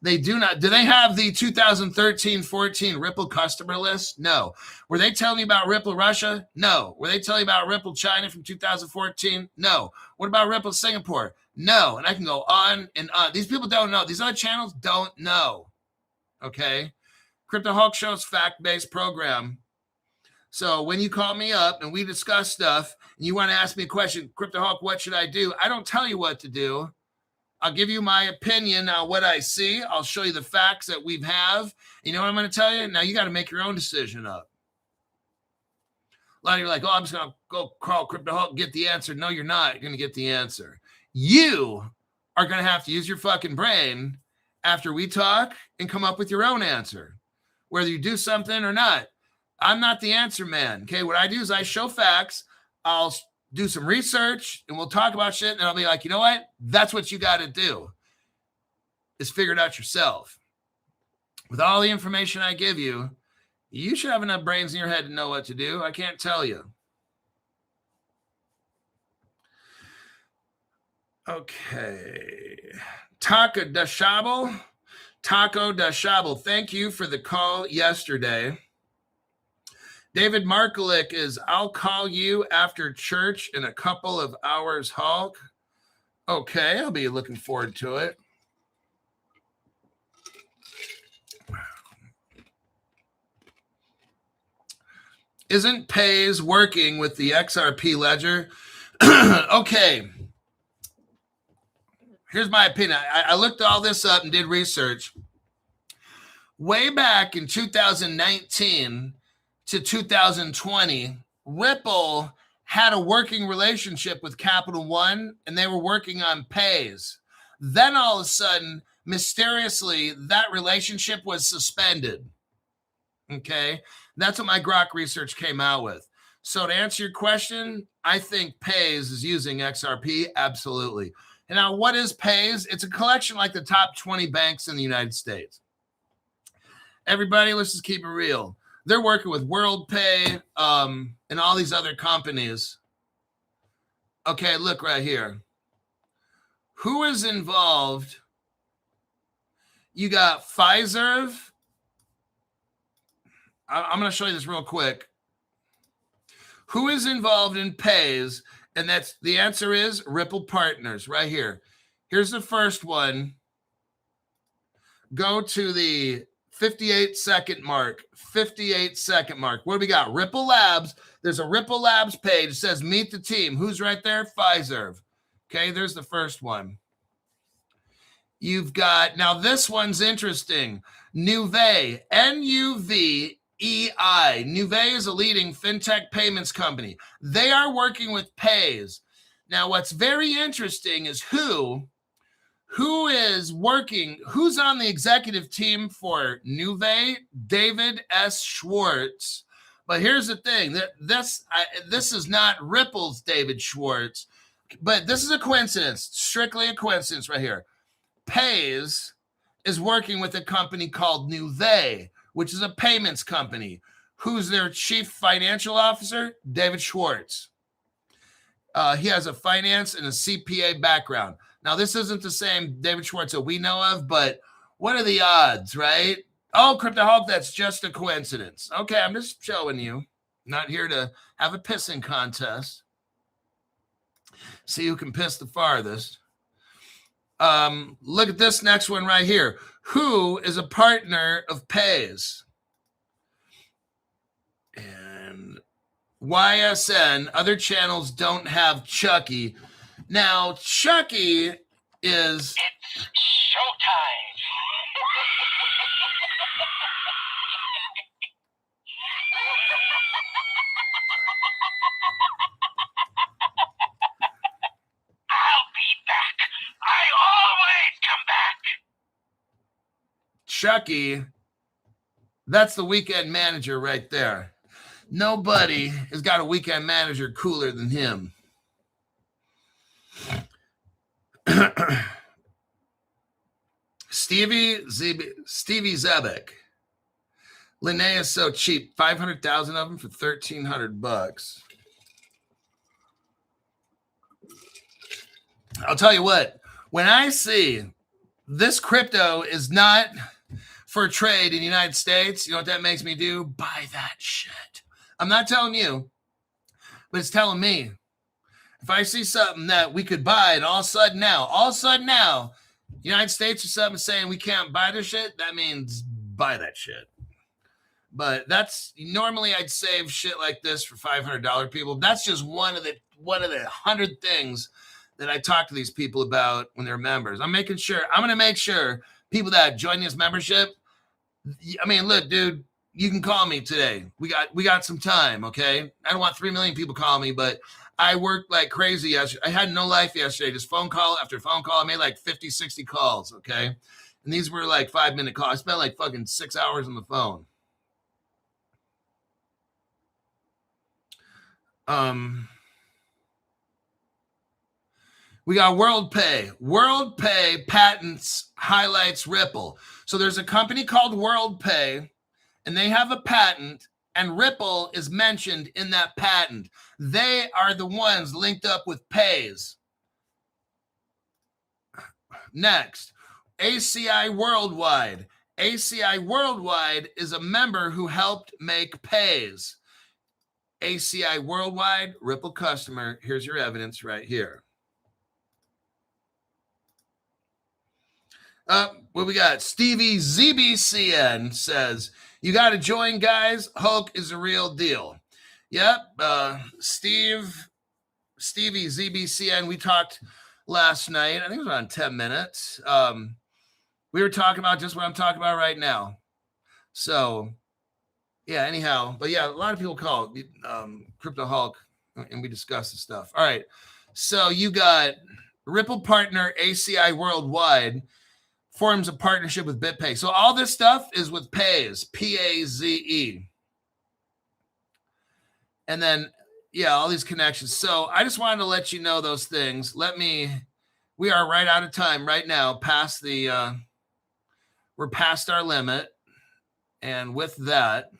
They do not. Do they have the 2013-14 Ripple customer list? No. Were they telling you about Ripple Russia? No. Were they telling you about Ripple China from 2014? No. What about Ripple Singapore? No. And I can go on and on. These people don't know. These other channels don't know. Okay? Crypto Hulk Show's fact-based program. So when you call me up and we discuss stuff and you want to ask me a question, Crypto Hulk, what should I do? I don't tell you what to do. I'll give you my opinion on what I see. I'll show you the facts that we have. You know what I'm going to tell you? Now you got to make your own decision up. A lot of you are like, oh, I'm just going to go call Crypto Hulk and get the answer. No, you're not. You're going to get the answer. You are going to have to use your fucking brain after we talk and come up with your own answer, whether you do something or not. I'm not the answer man. Okay, what I do is I show facts. I'll do some research and we'll talk about shit. And I'll be like, you know what? That's what you got to do is figure it out yourself. With all the information I give you, you should have enough brains in your head to know what to do. I can't tell you. Okay. Taco Dashabel. Thank you for the call yesterday. David Markalik is, I'll call you after church in a couple of hours, Hulk. Okay, I'll be looking forward to it. Isn't Pays working with the XRP ledger? Okay. Here's my opinion. I looked all this up and did research. Way back in 2019 to 2020, Ripple had a working relationship with Capital One, and they were working on Pays. Then all of a sudden, mysteriously, that relationship was suspended. Okay? That's what my Grok research came out with. So to answer your question, I think Pays is using XRP. Absolutely. And now, what is Pays? It's a collection like the top 20 banks in the United States. Everybody, let's just keep it real. They're working with WorldPay and all these other companies. Okay, look right here. Who is involved? You got Pfizer. I'm going to show you this real quick. Who is involved in Pays? And that's the answer is Ripple Partners right here. Here's the first one. Go to the 58-second mark. 58-second mark. What do we got? Ripple Labs. There's a Ripple Labs page. It says meet the team. Who's right there? Pfizer. Okay, there's the first one. You've got, now this one's interesting. Nuvei, Nuvei. Nuvei is a leading fintech payments company. They are working with Pays. Now, what's very interesting is who is working, who's on the executive team for Nuvei? David S. Schwartz. But here's the thing, that this is not Ripple's David Schwartz, but this is a coincidence, strictly a coincidence right here. Pays is working with a company called Nuvei, which is a payments company. Who's their chief financial officer? David Schwartz. He has a finance and a CPA background. Now, this isn't the same David Schwartz that we know of, but what are the odds, right? Oh, Crypto Hulk, that's just a coincidence. Okay, I'm just showing you. Not here to have a pissing contest. See who can piss the farthest. Look at this next one right here. Who is a partner of Pays? And YSN, other channels don't have Chucky. Now, Chucky is... It's showtime. I'll be back. I always come back. Chucky, that's the weekend manager right there. Nobody has got a weekend manager cooler than him. Stevie Zebek. Linnaea is so cheap. 500,000 of them for $1,300. I'll tell you what, when I see this crypto is not for trade in the United States. You know what that makes me do? Buy that shit. I'm not telling you, but it's telling me. If I see something that we could buy, and all of a sudden now, United States or something saying we can't buy this shit, that means buy that shit. But that's normally I'd save shit like this for $500 people. That's just one of the 100 things that I talk to these people about when they're members. I'm going to make sure people that join this membership, I mean, look, dude, you can call me today. We got some time, okay? I don't want 3 million people calling me, but I worked like crazy yesterday. I had no life yesterday. Just phone call after phone call. I made like 50, 60 calls, okay? And these were like 5-minute calls. I spent like fucking 6 hours on the phone. We got WorldPay. WorldPay patents highlights Ripple. So there's a company called WorldPay, and they have a patent, and Ripple is mentioned in that patent. They are the ones linked up with Pays. Next, ACI Worldwide. ACI Worldwide is a member who helped make Pays. ACI Worldwide, Ripple customer. Here's your evidence right here. What we got? Stevie ZBCN says, you got to join, guys. Hulk is a real deal. Yep. Stevie ZBCN, we talked last night. I think it was around 10 minutes. We were talking about just what I'm talking about right now. So, yeah, anyhow. But, yeah, a lot of people call Crypto Hulk, and we discussed the stuff. All right. So, you got Ripple partner ACI Worldwide forms a partnership with BitPay. So all this stuff is with Pays, P-A-Z-E. And then, yeah, all these connections. So I just wanted to let you know those things. We are right out of time right now, we're past our limit. And with that,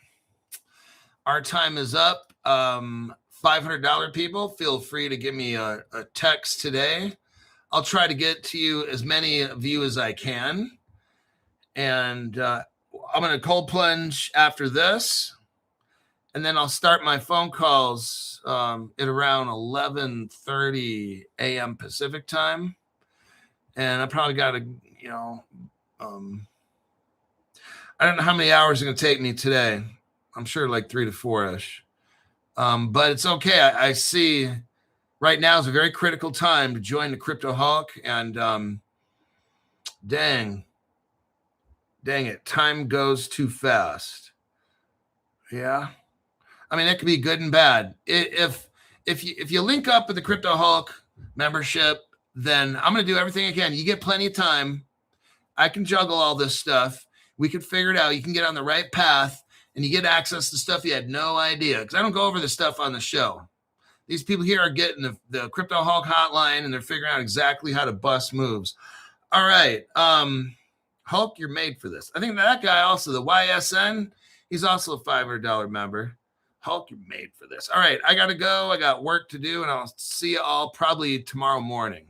our time is up. $500 people, feel free to give me a text today. I'll try to get to you as many of you as I can. And I'm going to cold plunge after this. And then I'll start my phone calls at around 11:30 a.m. Pacific time. And I probably got to, I don't know how many hours it's going to take me today. I'm sure like 3 to 4-ish. But it's okay. I see... Right now is a very critical time to join the Crypto Hulk, and dang it, time goes too fast. Yeah, I mean it could be good and bad. If you link up with the Crypto Hulk membership, then I'm going to do everything I can. You get plenty of time. I can juggle all this stuff. We can figure it out. You can get on the right path, and you get access to stuff you had no idea. Because I don't go over this stuff on the show. These people here are getting the Crypto Hulk hotline, and they're figuring out exactly how to bust moves. All right. Hulk, you're made for this. I think that guy also, the YSN, he's also a $500 member. Hulk, you're made for this. All right. I got to go. I got work to do, and I'll see you all probably tomorrow morning.